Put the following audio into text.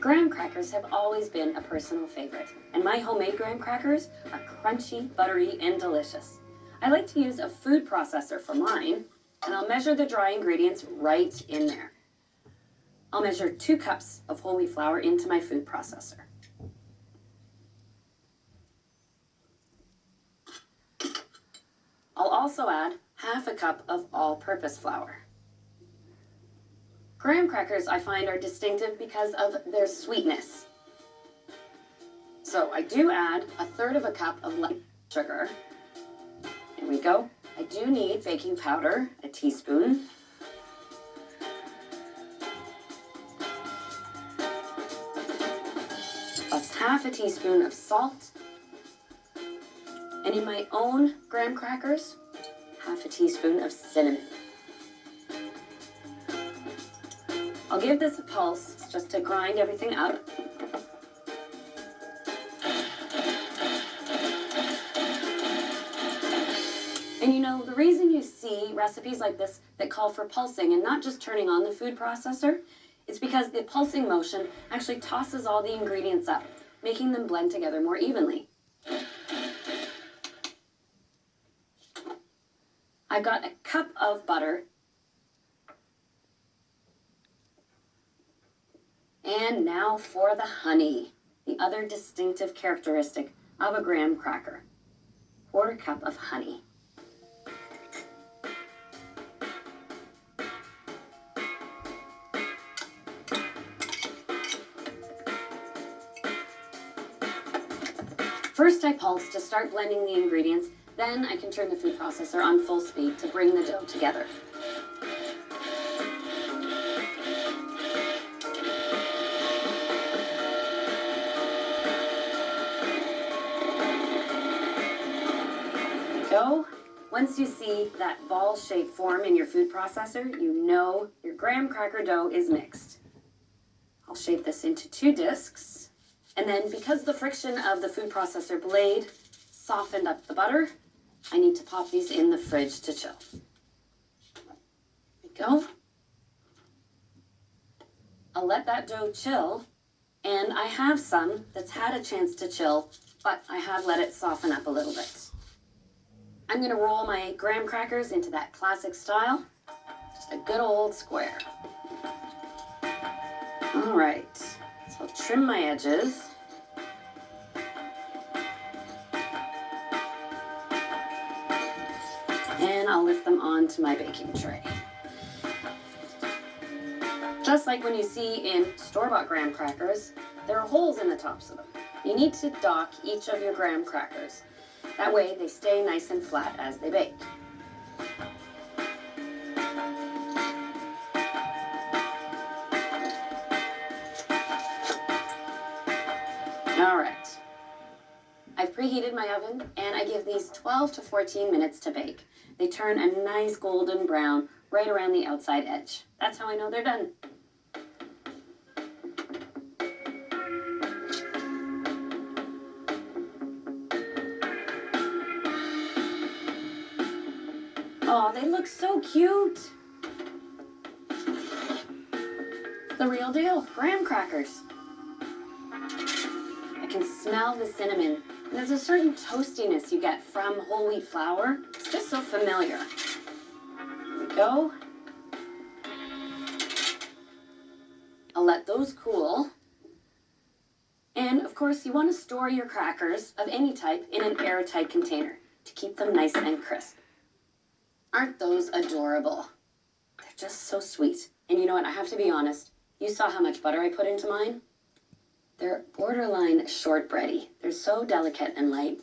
Graham crackers have always been a personal favorite, and my homemade graham crackers are crunchy, buttery, and delicious. I like to use a food processor for mine, and I'll measure the dry ingredients right in there. I'll measure 2 cups of whole wheat flour into my food processor. I'll also add half a cup of all-purpose flour. Graham crackers, I find, are distinctive because of their sweetness. So I do add 1/3 cup of light sugar. Here we go. I do need baking powder, a teaspoon. Plus half a teaspoon of salt. And in my own graham crackers, half a teaspoon of cinnamon. I'll give this a pulse just to grind everything up. And you know, the reason you see recipes like this that call for pulsing and not just turning on the food processor, it's because the pulsing motion actually tosses all the ingredients up, making them blend together more evenly. I've got a cup of butter. And now for the honey, the other distinctive characteristic of a graham cracker. 1/4 cup of honey. First I pulse to start blending the ingredients, then I can turn the food processor on full speed to bring the dough together. Go. Once you see that ball-shaped form in your food processor, you know your graham cracker dough is mixed. I'll shape this into 2 discs, and then because the friction of the food processor blade softened up the butter, I need to pop these in the fridge to chill. There we go. I'll let that dough chill, and I have some that's had a chance to chill, but I have let it soften up a little bit. I'm going to roll my graham crackers into that classic style, just a good old square. All right, so I'll trim my edges. And I'll lift them onto my baking tray. Just like when you see in store-bought graham crackers, there are holes in the tops of them. You need to dock each of your graham crackers. That way they stay nice and flat as they bake. All right. I've preheated my oven and I give these 12 to 14 minutes to bake. They turn a nice golden brown right around the outside edge. That's how I know they're done. Oh, they look so cute. The real deal, graham crackers. I can smell the cinnamon. And there's a certain toastiness you get from whole wheat flour. It's just so familiar. There we go. I'll let those cool. And of course, you want to store your crackers of any type in an airtight container to keep them nice and crisp. Aren't those adorable? They're just so sweet. And you know what? I have to be honest. You saw how much butter I put into mine? They're borderline shortbready. They're so delicate and light.